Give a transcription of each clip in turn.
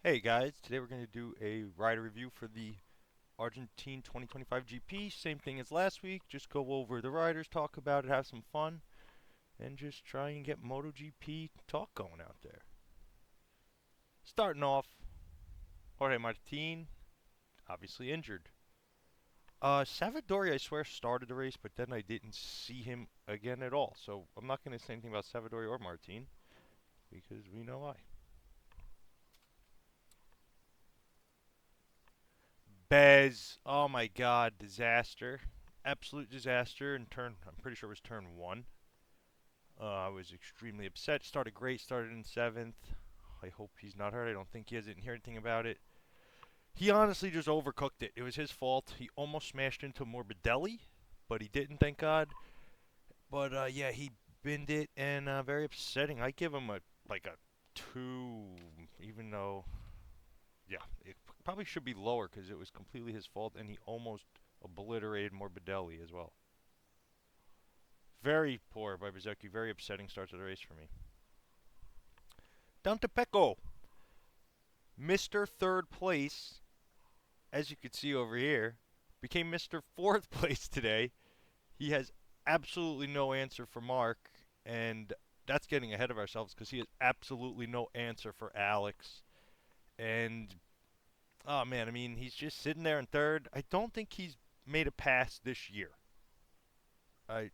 Hey guys, today we're going to do a rider review for the Argentine 2025 GP. Same thing as last week, just go over the riders, talk about it, have some fun, and just try and get MotoGP talk going out there. Starting off, Jorge Martin, obviously injured. Savadori, I swear, started the race, but then I didn't see him again at all. So I'm not going to say anything about Savadori or Martin, because we know why. Bez, oh my god, disaster. Absolute disaster in I'm pretty sure it was turn one. I was extremely upset. Started great, started in seventh. I hope he's not hurt. I don't think he is. I didn't hear anything about it. He honestly just overcooked it. It was his fault. He almost smashed into Morbidelli, but he didn't, thank God. But yeah, he binned it and very upsetting. I give him a two, even though yeah, it probably should be lower because it was completely his fault, and he almost obliterated Morbidelli as well. Very poor by Bezzecchi. Very upsetting start to the race for me. Down to Pecco, Mr. Third Place, as you can see over here, became Mr. Fourth Place today. He has absolutely no answer for Mark, and that's getting ahead of ourselves because he has absolutely no answer for Alex. And oh man, I mean, he's just sitting there in third. I don't think he's made a pass this year.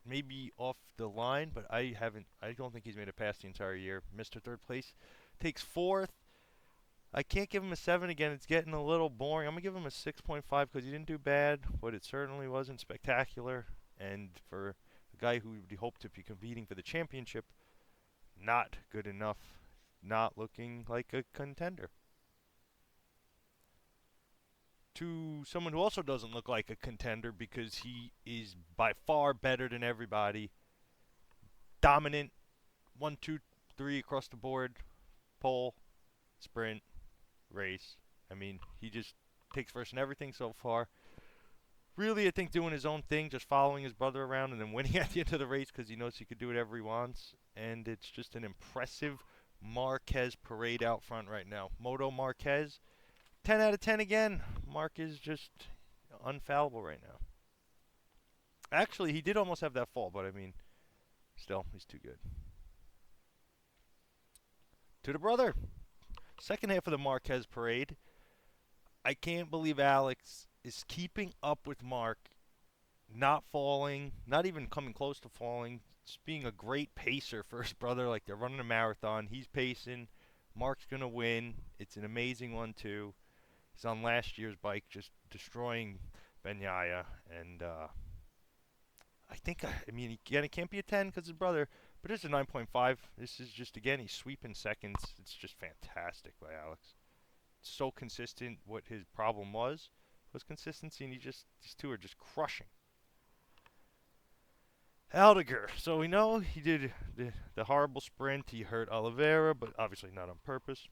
Maybe off the line, but I haven't. I don't think he's made a pass the entire year. Mr. Third Place takes fourth. I can't give him a 7 again. It's getting a little boring. I'm going to give him a 6.5 because he didn't do bad, but it certainly wasn't spectacular. And for a guy who would hope to be competing for the championship, not good enough. Not looking like a contender. To someone who also doesn't look like a contender because he is by far better than everybody. Dominant, one, two, three across the board, pole, sprint, race. I mean, he just takes first in everything so far. Really, I think doing his own thing, just following his brother around and then winning at the end of the race because he knows he could do whatever he wants. And it's just an impressive Marquez parade out front right now. Moto Marquez, 10 out of 10 again. Mark is just unfallible right now. Actually, he did almost have that fall, but I mean, still, he's too good. To the brother, second half of the Marquez parade. I can't believe Alex is keeping up with Mark, not falling, not even coming close to falling, just being a great pacer for his brother. Like they're running a marathon. He's pacing. Mark's going to win. It's an amazing one, too. He's on last year's bike, just destroying Benyaya. And I mean, again, it can't be a 10 because his brother, but it's a 9.5. This is just, again, he's sweeping seconds. It's just fantastic by Alex. So consistent. What his problem was consistency, and these two are just crushing. Aldiger. So we know he did the horrible sprint. He hurt Oliveira, but obviously not on purpose.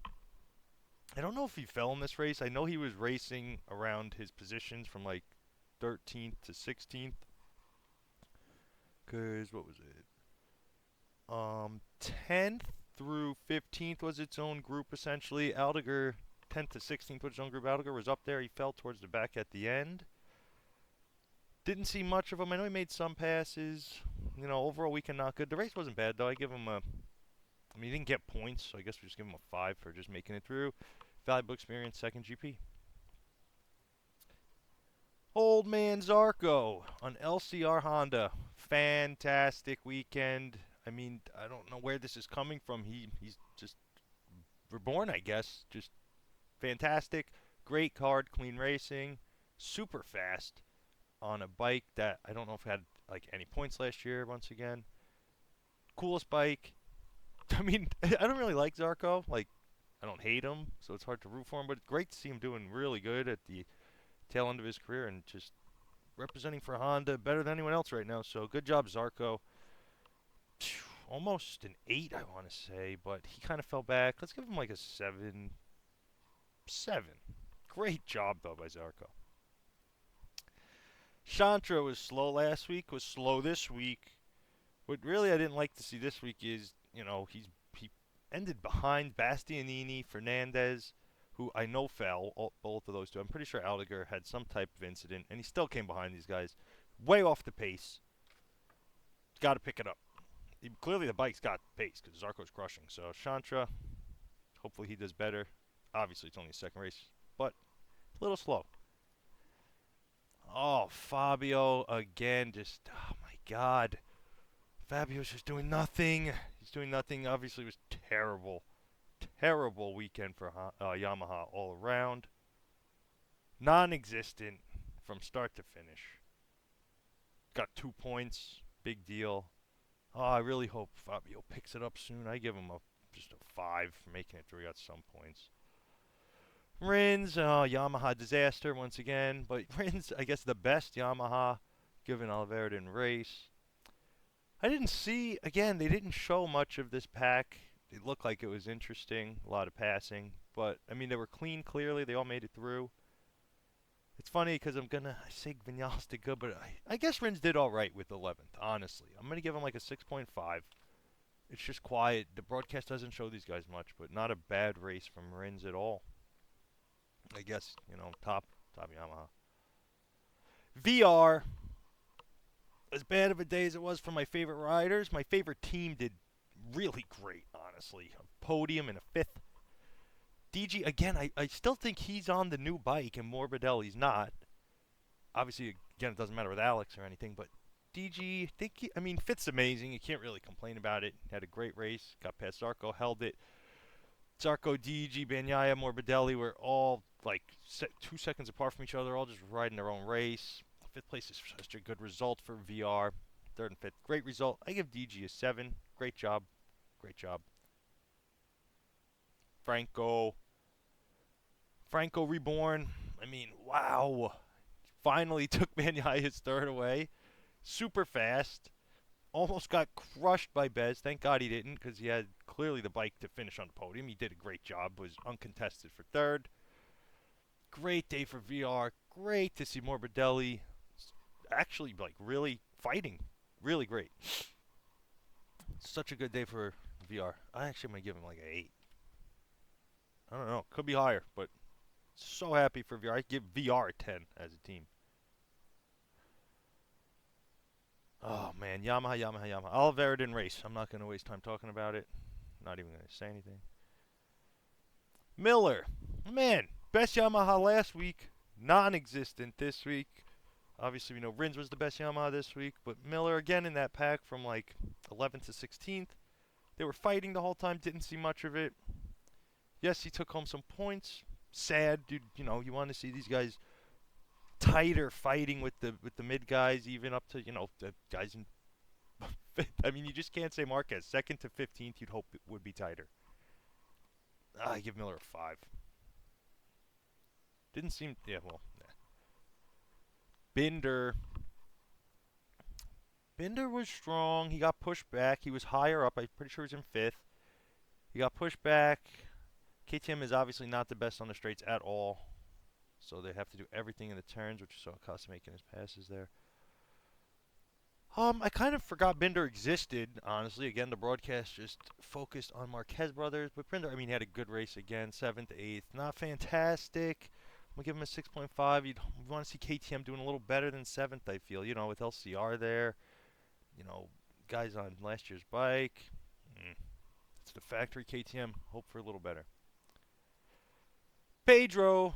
I don't know if he fell in this race. I know he was racing around his positions from like 13th to 16th. Cause what was it? 10th through 15th was its own group essentially. Aldiger 10th to 16th was its own group. Aldiger was up there. He fell towards the back at the end. Didn't see much of him. I know he made some passes. You know, overall weekend not good. The race wasn't bad though. I give him a. I mean, he didn't get points, so I guess we just give him a 5 for just making it through. Valuable experience, second GP. Old man Zarco on LCR Honda. Fantastic weekend. I mean, I don't know where this is coming from. He's just reborn, I guess. Just fantastic. Great card, clean racing, super fast on a bike that I don't know if it had like any points last year once again. Coolest bike. I mean, I don't really like Zarco. Like, I don't hate him, so it's hard to root for him, but great to see him doing really good at the tail end of his career and just representing for Honda better than anyone else right now. So good job, Zarco. Almost an 8, I want to say, but he kind of fell back. Let's give him like a 7. 7. Great job, though, by Zarco. Chantra was slow last week, was slow this week. What really I didn't like to see this week is, he ended behind Bastianini, Fernandez, who I know fell, both of those two. I'm pretty sure Aldiger had some type of incident, and he still came behind these guys. Way off the pace. Got to pick it up. Clearly the bike's got pace because Zarco's crushing. So Chantra, hopefully he does better. Obviously it's only his second race, but a little slow. Oh, Fabio again, just, oh my God. Fabio's just doing nothing. He's doing nothing. Obviously it was terrible. Terrible weekend for Yamaha all around. Non-existent from start to finish. Got 2 points. Big deal. Oh, I really hope Fabio picks it up soon. I give him just a 5 for making it through. He got some points. Rins, Yamaha disaster once again. But Rins, I guess the best Yamaha, given Oliveira didn't race. I didn't see, again, they didn't show much of this pack. It looked like it was interesting, a lot of passing. But, I mean, they were clean, clearly. They all made it through. It's funny because I say Vinales did good, but I guess Rins did all right with 11th, honestly. I'm going to give him like a 6.5. It's just quiet. The broadcast doesn't show these guys much, but not a bad race from Rins at all. I guess, top Yamaha. VR, as bad of a day as it was for my favorite riders, my favorite team did really great, honestly. A podium and a 5th. DG, again, I still think he's on the new bike, and Morbidelli's not. Obviously, again, it doesn't matter with Alex or anything, but DG, 5th's amazing. You can't really complain about it. Had a great race. Got past Zarco, held it. Zarco, DG, Bagnaia, Morbidelli were all like 2 seconds apart from each other, all just riding their own race. 5th place is such a good result for VR. 3rd and 5th, great result. I give DG a 7. Great job. Great job. Franco reborn. Wow. Finally took Bagnaia his 3rd away. Super fast. Almost got crushed by Bez. Thank God he didn't, because he had clearly the bike to finish on the podium. He did a great job. Was uncontested for 3rd. Great day for VR. Great to see Morbidelli actually really fighting. Really great. Such a good day for VR. I actually might give him like an 8. I don't know. Could be higher, but so happy for VR. I give VR a 10 as a team. Oh, man. Yamaha. Oliveira didn't race. I'm not going to waste time talking about it. Not even going to say anything. Miller. Man, best Yamaha last week. Non-existent this week. Obviously, we know Rins was the best Yamaha this week. But Miller, again, in that pack from like 11th to 16th. They were fighting the whole time. Didn't see much of it. Yes, he took home some points. Sad, dude. You want to see these guys tighter fighting with the mid guys, even up to the guys in 5th. You just can't say Marquez 2nd to 15th. You'd hope it would be tighter. I give Miller a 5. Didn't seem, yeah. Well, nah. Binder was strong. He got pushed back. He was higher up. I'm pretty sure he was in 5th. He got pushed back. KTM is obviously not the best on the straights at all. So they have to do everything in the turns, which is so Acosta making his passes there. I kind of forgot Binder existed, honestly. Again, the broadcast just focused on Marquez brothers. But Binder, he had a good race again, 7th, 8th. Not fantastic. I'm going to give him a 6.5. You want to see KTM doing a little better than 7th, I feel. With LCR there. Guys on last year's bike. It's the factory KTM. Hope for a little better. Pedro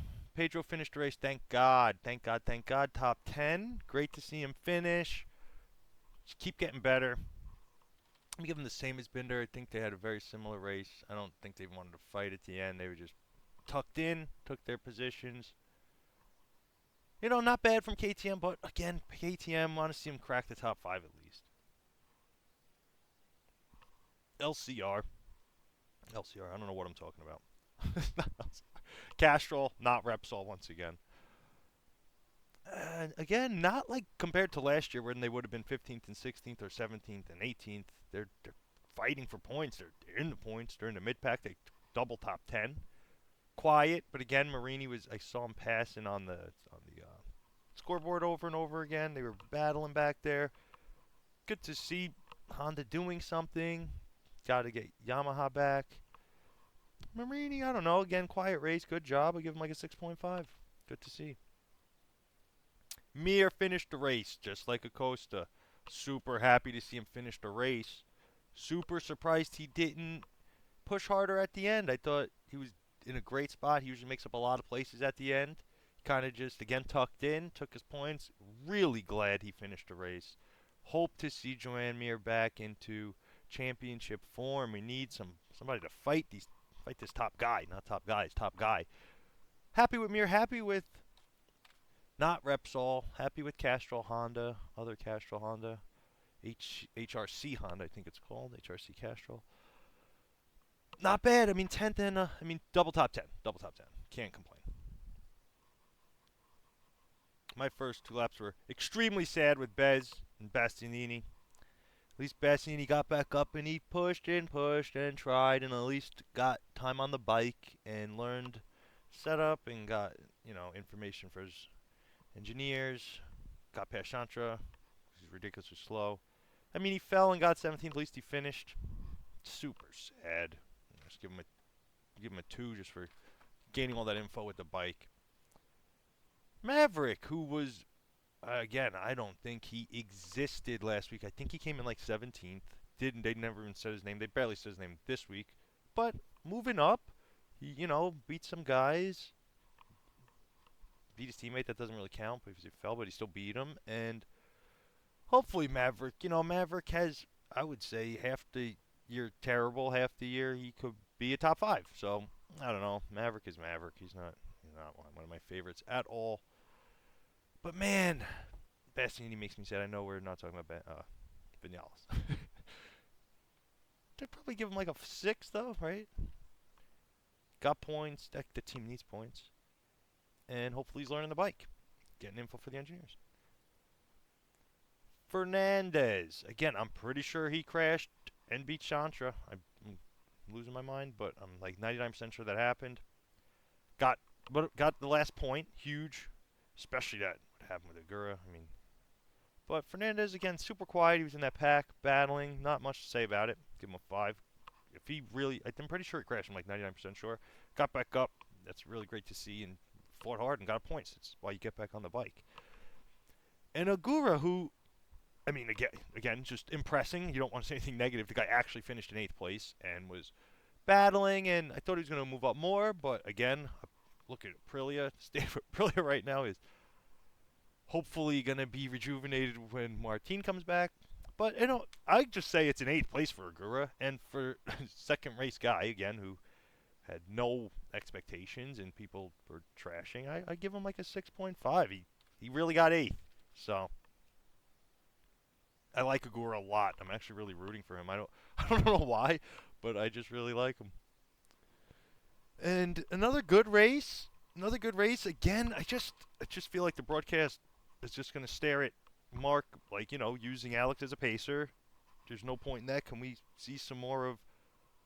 finished the race. Thank God. Top 10. Great to see him finish. Just keep getting better. I'm giving him the same as Binder. I think they had a very similar race. I don't think they wanted to fight at the end. They were just tucked in, took their positions. Not bad from KTM, but again, KTM, want to see him crack the top 5 at least. LCR, I don't know what I'm talking about. Castrol, not Repsol once again. Again, not like compared to last year when they would have been 15th and 16th or 17th and 18th. They're fighting for points. They're in the points. They're in the mid-pack. They double top 10. Quiet, but again, Marini I saw him passing on the scoreboard over and over again. They were battling back there. Good to see Honda doing something. Got to get Yamaha back. Marini, I don't know. Again, quiet race. Good job. I give him like a 6.5. Good to see. Mir finished the race just like Acosta. Super happy to see him finish the race. Super surprised he didn't push harder at the end. I thought he was in a great spot. He usually makes up a lot of places at the end. Kind of just, again, tucked in, took his points. Really glad he finished the race. Hope to see Joan Mir back into championship form. We need somebody to fight this top guy. Not top guys, top guy. Happy with Mir. Happy with not Repsol. Happy with Castrol Honda. Other Castrol Honda. HRC Honda, I think it's called. HRC Castrol. Not bad. I mean, 10th and, double top 10. Double top 10. Can't complain. My first two laps were extremely sad with Bez and Bastianini. At least Bastianini got back up and he pushed and tried and at least got time on the bike and learned setup and got, information for his engineers. Got past Chantra. He's ridiculously slow. I mean, he fell and got 17th. At least he finished. Super sad. Just give him a 2 just for gaining all that info with the bike. Maverick, who was, again, I don't think he existed last week. I think he came in like 17th. They never even said his name. They barely said his name this week. But moving up, he, beat some guys. Beat his teammate. That doesn't really count because he fell, but he still beat him. And hopefully Maverick, Maverick has, I would say, half the year terrible, half the year he could be a top 5. So, I don't know. Maverick is Maverick. He's not one of my favorites at all. But man, Bastianini makes me sad. I know we're not talking about Vinales. I'd probably give him like a 6 though, right? Got points. The team needs points. And hopefully he's learning the bike. Getting info for the engineers. Fernandez. Again, I'm pretty sure he crashed and beat Chantra. I'm losing my mind, but I'm like 99% sure that happened. Got the last point. Huge. Especially that what happened with Agura. But Fernandez, again, super quiet. He was in that pack, battling. Not much to say about it. Give him a 5. If he really, I'm pretty sure he crashed. I'm like 99% sure. Got back up. That's really great to see and fought hard and got points. That's why you get back on the bike. And Agura, who, again, just impressing. You don't want to say anything negative. The guy actually finished in 8th place and was battling, and I thought he was going to move up more, but again, look at Aprilia. The state of Aprilia right now is hopefully going to be rejuvenated when Martin comes back. But, I just say it's an 8th place for Agura, and for second race guy, again, who had no expectations and people were trashing, I give him like a 6.5. He really got 8th. So I like Agura a lot. I'm actually really rooting for him. I don't know why, but I just really like him. And another good race. Again, I just feel like the broadcast is just going to stare at Mark, like, using Alex as a pacer. There's no point in that. Can we see some more of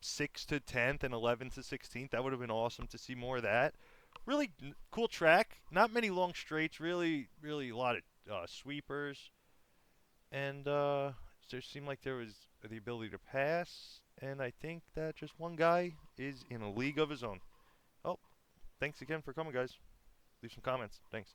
6th to 10th and 11th to 16th? That would have been awesome to see more of that. Really cool track. Not many long straights. Really, really a lot of sweepers. And there seemed like there was the ability to pass. And I think that just one guy is in a league of his own. Oh, thanks again for coming, guys. Leave some comments. Thanks.